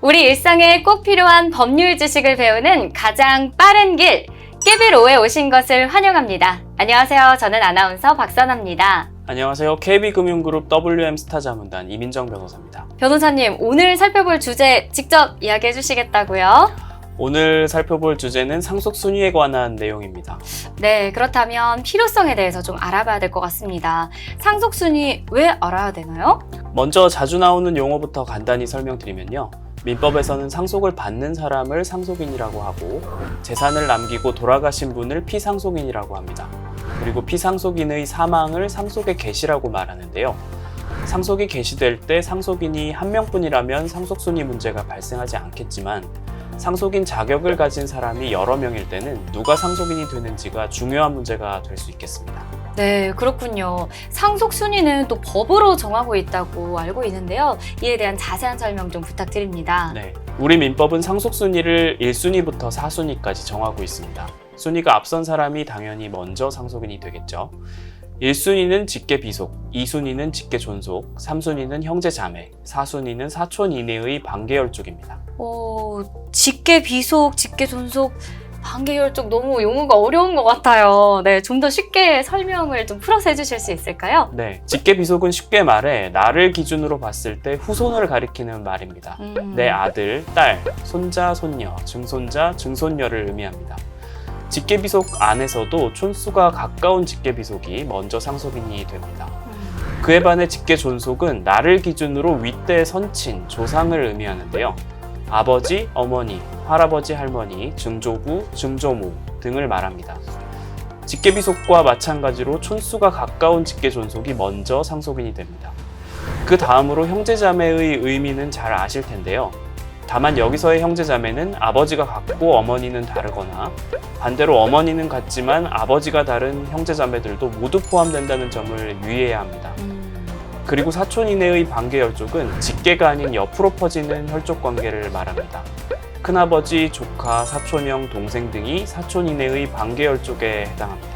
우리 일상에 꼭 필요한 법률 지식을 배우는 가장 빠른 길, 깨비로에 오신 것을 환영합니다. 안녕하세요. 저는 아나운서 박선아입니다. 안녕하세요. KB금융그룹 WM스타 자문단 이민정 변호사입니다. 변호사님, 오늘 살펴볼 주제 직접 이야기해 주시겠다고요? 오늘 살펴볼 주제는 상속순위에 관한 내용입니다. 네, 그렇다면 필요성에 대해서 좀 알아봐야 될 것 같습니다. 상속순위 왜 알아야 되나요? 먼저 자주 나오는 용어부터 간단히 설명드리면요. 민법에서는 상속을 받는 사람을 상속인이라고 하고 재산을 남기고 돌아가신 분을 피상속인이라고 합니다. 그리고 피상속인의 사망을 상속의 개시라고 말하는데요. 상속이 개시될 때 상속인이 한 명뿐이라면 상속순위 문제가 발생하지 않겠지만 상속인 자격을 가진 사람이 여러 명일 때는 누가 상속인이 되는지가 중요한 문제가 될 수 있겠습니다. 네, 그렇군요. 상속순위는 또 법으로 정하고 있다고 알고 있는데요. 이에 대한 자세한 설명 좀 부탁드립니다. 네, 우리 민법은 상속순위를 1순위부터 4순위까지 정하고 있습니다. 순위가 앞선 사람이 당연히 먼저 상속인이 되겠죠. 1순위는 직계비속, 2순위는 직계존속, 3순위는 형제자매, 4순위는 사촌 이내의 반계혈족입니다. 직계비속, 직계존속, 반계혈족 너무 용어가 어려운 것 같아요. 네, 좀 더 쉽게 설명을 좀 풀어서 해주실 수 있을까요? 네, 직계비속은 쉽게 말해 나를 기준으로 봤을 때 후손을 가리키는 말입니다. 내 아들, 딸, 손자, 손녀, 증손자, 증손녀를 의미합니다. 직계비속 안에서도 촌수가 가까운 직계비속이 먼저 상속인이 됩니다. 그에 반해 직계존속은 나를 기준으로 윗대 선친, 조상을 의미하는데요. 아버지, 어머니, 할아버지, 할머니, 증조부, 증조모 등을 말합니다. 직계비속과 마찬가지로 촌수가 가까운 직계존속이 먼저 상속인이 됩니다. 그 다음으로 형제자매의 의미는 잘 아실 텐데요. 다만 여기서의 형제자매는 아버지가 같고 어머니는 다르거나 반대로 어머니는 같지만 아버지가 다른 형제자매들도 모두 포함된다는 점을 유의해야 합니다. 그리고 사촌 이내의 반계혈족은 직계가 아닌 옆으로 퍼지는 혈족관계를 말합니다. 큰아버지, 조카, 사촌형, 동생 등이 사촌 이내의 반계혈족에 해당합니다.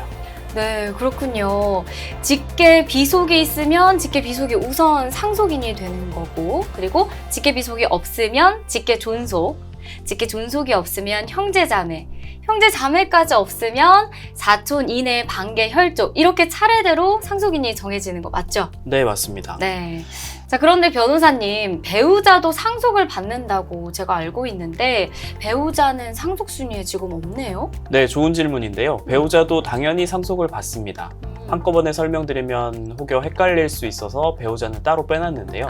네, 그렇군요. 직계비속이 있으면 직계비속이 우선 상속인이 되는 거고, 그리고 직계비속이 없으면 직계존속, 직계존속이 없으면 형제자매, 형제자매까지 없으면 사촌 이내 반계혈족, 이렇게 차례대로 상속인이 정해지는 거 맞죠? 네, 맞습니다. 네. 자, 그런데 변호사님, 배우자도 상속을 받는다고 제가 알고 있는데 배우자는 상속순위에 지금 없네요? 네, 좋은 질문인데요. 배우자도 당연히 상속을 받습니다. 한꺼번에 설명드리면 혹여 헷갈릴 수 있어서 배우자는 따로 빼놨는데요.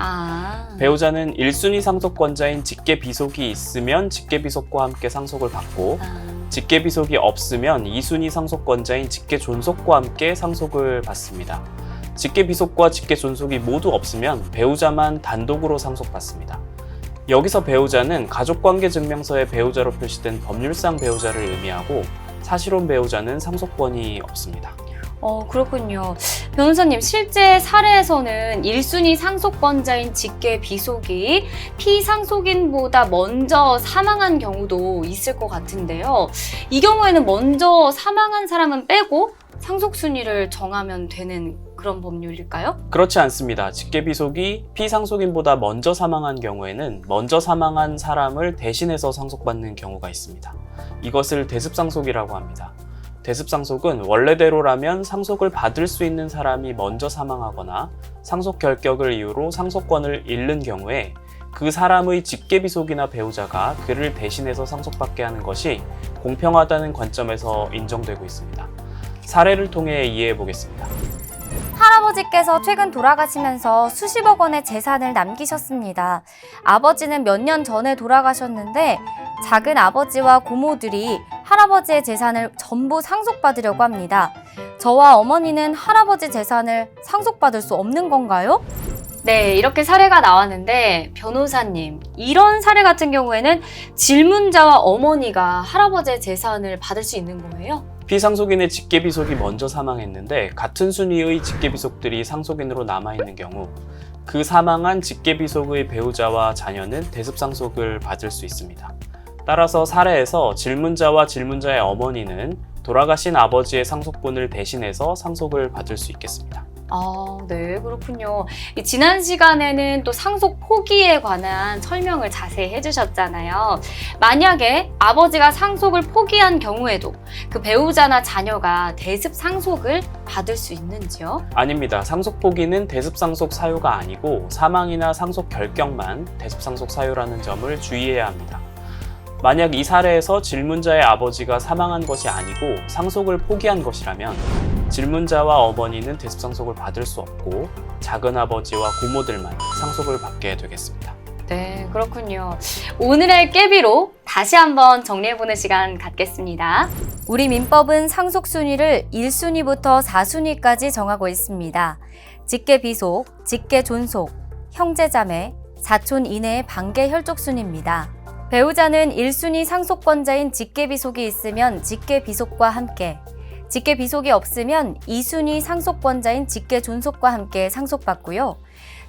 배우자는 1순위 상속권자인 직계비속이 있으면 직계비속과 함께 상속을 받고 직계비속이 없으면 2순위 상속권자인 직계존속과 함께 상속을 받습니다. 직계비속과 직계존속이 모두 없으면 배우자만 단독으로 상속받습니다. 여기서 배우자는 가족관계증명서에 배우자로 표시된 법률상 배우자를 의미하고 사실혼 배우자는 상속권이 없습니다. 그렇군요. 변호사님, 실제 사례에서는 1순위 상속권자인 직계비속이 피상속인보다 먼저 사망한 경우도 있을 것 같은데요. 이 경우에는 먼저 사망한 사람은 빼고 상속순위를 정하면 되는 그런 법률일까요? 그렇지 않습니다. 직계비속이 피상속인보다 먼저 사망한 경우에는 먼저 사망한 사람을 대신해서 상속받는 경우가 있습니다. 이것을 대습상속이라고 합니다. 대습상속은 원래대로라면 상속을 받을 수 있는 사람이 먼저 사망하거나 상속 결격을 이유로 상속권을 잃는 경우에 그 사람의 직계비속이나 배우자가 그를 대신해서 상속받게 하는 것이 공평하다는 관점에서 인정되고 있습니다. 사례를 통해 이해해 보겠습니다. 할아버지께서 최근 돌아가시면서 수십억 원의 재산을 남기셨습니다. 아버지는 몇 년 전에 돌아가셨는데 작은 아버지와 고모들이 할아버지의 재산을 전부 상속받으려고 합니다. 저와 어머니는 할아버지 재산을 상속받을 수 없는 건가요? 네, 이렇게 사례가 나왔는데 변호사님, 이런 사례 같은 경우에는 질문자와 어머니가 할아버지의 재산을 받을 수 있는 거예요? 피상속인의 직계비속이 먼저 사망했는데 같은 순위의 직계비속들이 상속인으로 남아있는 경우 그 사망한 직계비속의 배우자와 자녀는 대습상속을 받을 수 있습니다. 따라서 사례에서 질문자와 질문자의 어머니는 돌아가신 아버지의 상속분을 대신해서 상속을 받을 수 있겠습니다. 네, 그렇군요. 지난 시간에는 또 상속 포기에 관한 설명을 자세히 해주셨잖아요. 만약에 아버지가 상속을 포기한 경우에도 그 배우자나 자녀가 대습 상속을 받을 수 있는지요? 아닙니다. 상속 포기는 대습 상속 사유가 아니고 사망이나 상속 결격만 대습 상속 사유라는 점을 주의해야 합니다. 만약 이 사례에서 질문자의 아버지가 사망한 것이 아니고 상속을 포기한 것이라면 질문자와 어머니는 대습 상속을 받을 수 없고 작은아버지와 고모들만 상속을 받게 되겠습니다. 네, 그렇군요. 오늘의 깨비로 다시 한번 정리해보는 시간 갖겠습니다. 우리 민법은 상속 순위를 1순위부터 4순위까지 정하고 있습니다. 직계 비속, 직계 존속, 형제자매, 사촌 이내의 반계 혈족 순입니다. 배우자는 1순위 상속권자인 직계 비속이 있으면 직계 비속과 함께, 직계 비속이 없으면 2순위 상속권자인 직계 존속과 함께 상속받고요.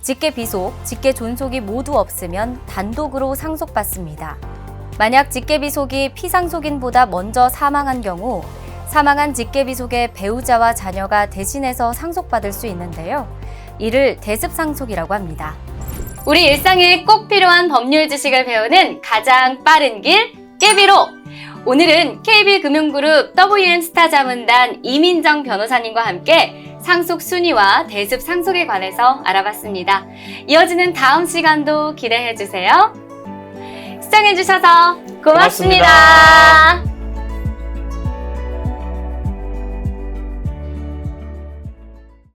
직계 비속, 직계 존속이 모두 없으면 단독으로 상속받습니다. 만약 직계 비속이 피상속인보다 먼저 사망한 경우 사망한 직계 비속의 배우자와 자녀가 대신해서 상속받을 수 있는데요. 이를 대습 상속이라고 합니다. 우리 일상에 꼭 필요한 법률 지식을 배우는 가장 빠른 길, 깨비로! 오늘은 KB금융그룹 WM스타자문단 이민정 변호사님과 함께 상속 순위와 대습 상속에 관해서 알아봤습니다. 이어지는 다음 시간도 기대해주세요. 시청해주셔서 고맙습니다.